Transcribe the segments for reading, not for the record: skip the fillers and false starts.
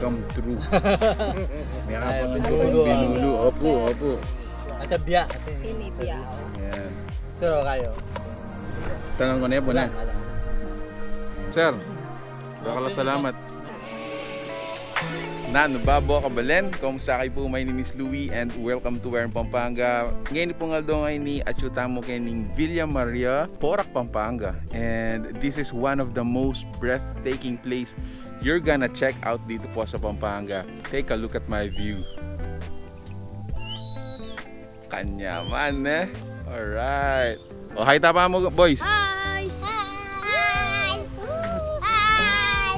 come true. May Binulo. Opo. Ate biya. Hinibya. Ayan. So kayo. Tanong ko na po na. Sir, baka salamat. Babo kabalen, kumusta kayo po? My name is Louie and welcome to Pampanga. Ngayon po nga daw ni achuta mo kening Villa Maria Porac Pampanga, and this is one of the most breathtaking place you're gonna check out dito po sa Pampanga. Take a look at my view. Kanyaman eh. Alright. Oh, hi tapa mo boys. Hi!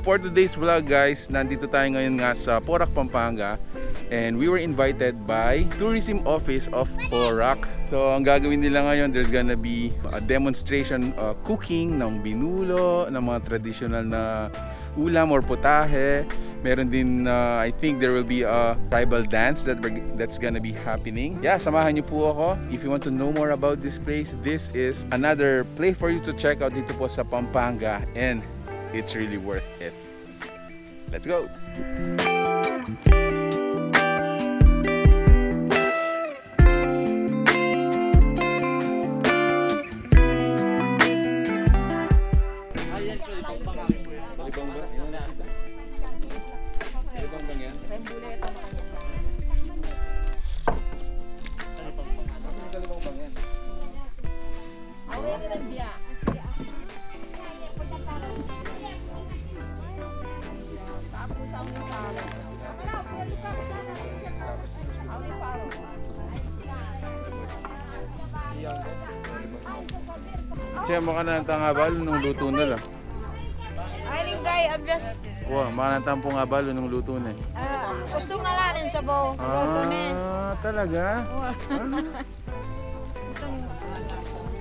For today's vlog guys, nandito tayo ngayon nga sa Porac Pampanga and we were invited by Tourism Office of Porac. So ang gagawin nila ngayon, there's gonna be a demonstration cooking ng binulo, ng mga traditional na ulam or potahe. Meron din I think there will be a tribal dance that's gonna be happening. Yeah, samahan niyo po ako. If you want to know more about this place, this is another place for you to check out dito po sa Pampanga, and it's really worth it. Let's go! Siya makanantang abalo nung luto nila. Ay, lingay, abdas. Wow, makanantang pong abalo nung luto na. Gusto nga lang rin sa baw. Roto na. Talaga? Itong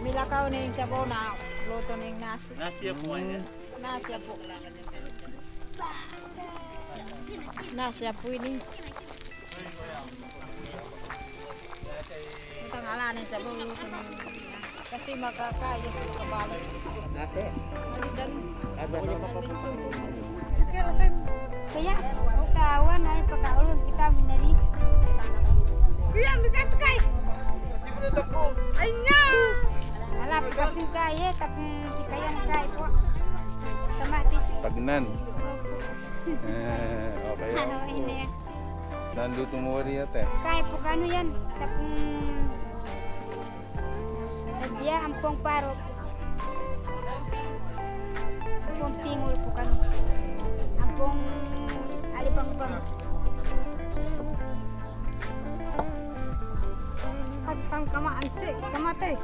milakaw na yung sabaw na luto na yung nasi. Nasya po yan. Nasya po. Nasya po ini. Ito nga lang rin sabaw. Luto na yung kasi makakaya sa kabalo. Nasya? Kaya, kawan ay pagkaulog kita minali. Kaya bigat kay. Ay nga. Ala kasi kaya tapi kaya na kaya po. Kamatis. Pagnan. Okay. Ano ini? Nanluto mo rin ate. Kaya po kano yan? Tapong dia ampong parok. Ampong timur po kano. Ampong alibang-bang. Pagpang kamatis.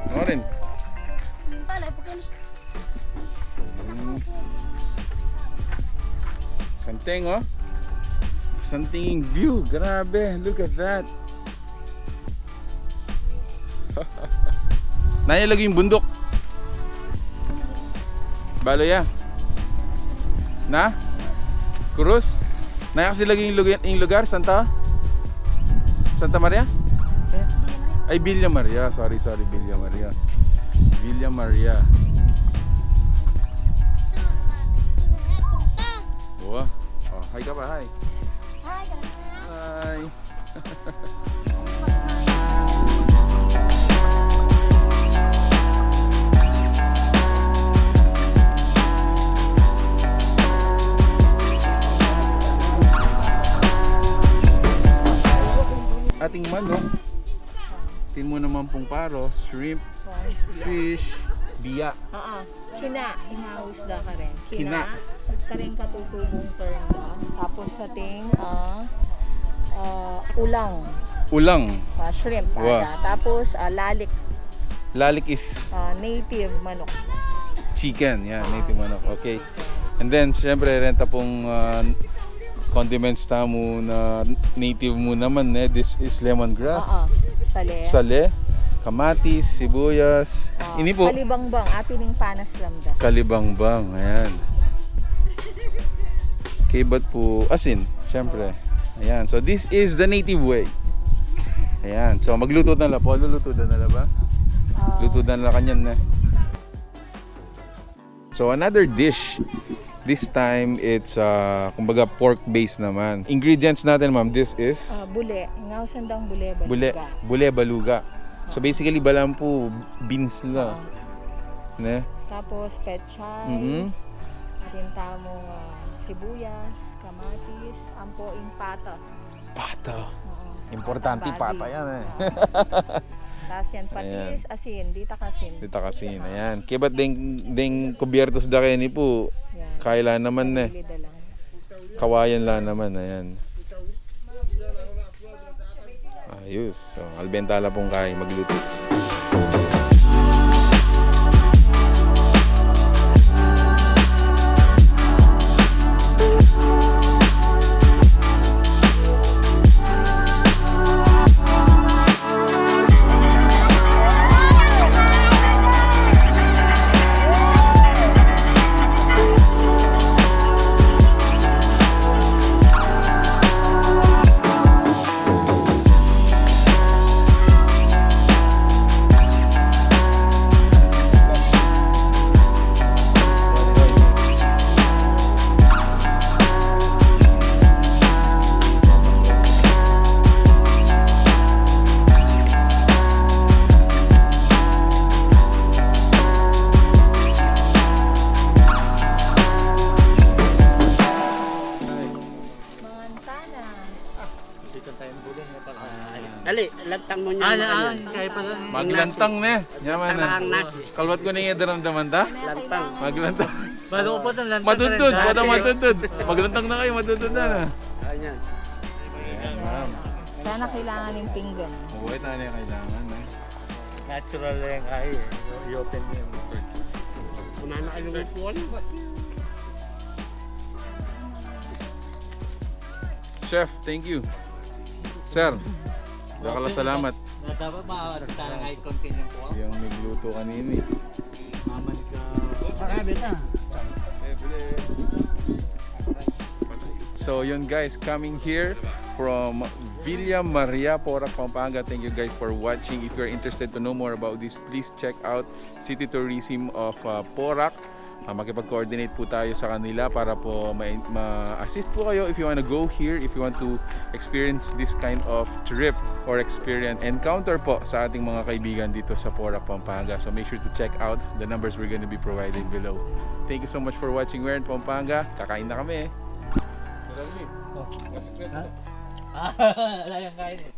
Norin. Pala po kani. Santing oh. Santinging view. Grabe. Look at that. Naya lagi yung bundok. Balo ya. Na? Cruz? Naya kasi lagi yung lugar. Santa Maria? Ay, Villa Maria. Sorry. Villa Maria. Villa Maria. Wow. Oh, hi ka ba? Hi. Hi. Ating manok. Tin mo naman pong paros, shrimp, fish, biya. Kina. Hinawis da ka rin. Kina. Karing katutubong term da. Tapos sa ting ulang. Ulang. Shrimp. Wow. Tapos lalik. Lalik is Native manok. chicken. Yeah, native manok. Okay. And then, syempre, renta pong condiments tamo na native mo naman. This is lemongrass. Sale. Kamatis, sibuyas. Ini po. Kalibangbang. Apining panas lang da. Kalibangbang. Ayan. Kibat po. Asin. Syempre. Ayan. So, this is the native way. Ayan. So magluto na la po. Luluto na la ba? Luto na la kanyan na. So another dish. This time it's kumbaga pork base naman. Ingredients natin ma'am, this is Bule. Ngaw sandang bule ba? bule baluga. So basically balampu beans la. Ne? Tapos pechay. Rinta mong sibuyas, kamatis, ampoing pata. Pata. Oo. Importante Pata pata yan eh. Tapos yan patis, asin, dita kasin. Dito kasi ayan. Kaya ba't ding kubiertos da kayo ni po? Yan. Kaila naman ne. Lida lang. Kawayan lang naman, ayan. Ayos. So, albentala pong kaya magluto. Dali, lantang mo niya. Kaya pa lang. Maglantang ne. Yaman na. Kalwat ko na yung daramdaman ta. Lantang. Maglantang. Bago ko pa ng lantang. Matuntun. Bata matuntun. Maglantang na kayo. Matuntun na na. Ayan. Ayan ma'am. Sana kailangan ng pinggan. Mabuhay tayo na kailangan eh. Natural lang yung kaya eh. I-open mo yung motor. Kumana ka yung ipon. Chef, thank you. Sir, dakala salamat. Dapat maaarap sana nga i-continue po. Yung nagluto kanina eh. Maman ka. Pakabit na. So yun guys, coming here from Villa Maria Porac Pampanga. Thank you guys for watching. If you're interested to know more about this, please check out City Tourism of Porac. Makipag-coordinate po tayo sa kanila para po ma-assist po kayo if you want to go here, if you want to experience this kind of trip or experience, encounter po sa ating mga kaibigan dito sa Porac Pampanga. So make sure to check out the numbers we're going to be providing below. Thank you so much for watching. We're in Pampanga. Kakain na kami. Ala yung kain eh.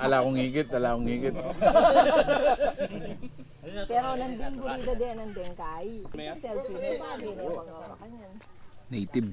Ala akong higit, Pero nanding burida din, nanding kay. Selfie na bagay na yung mga kanyan. Native.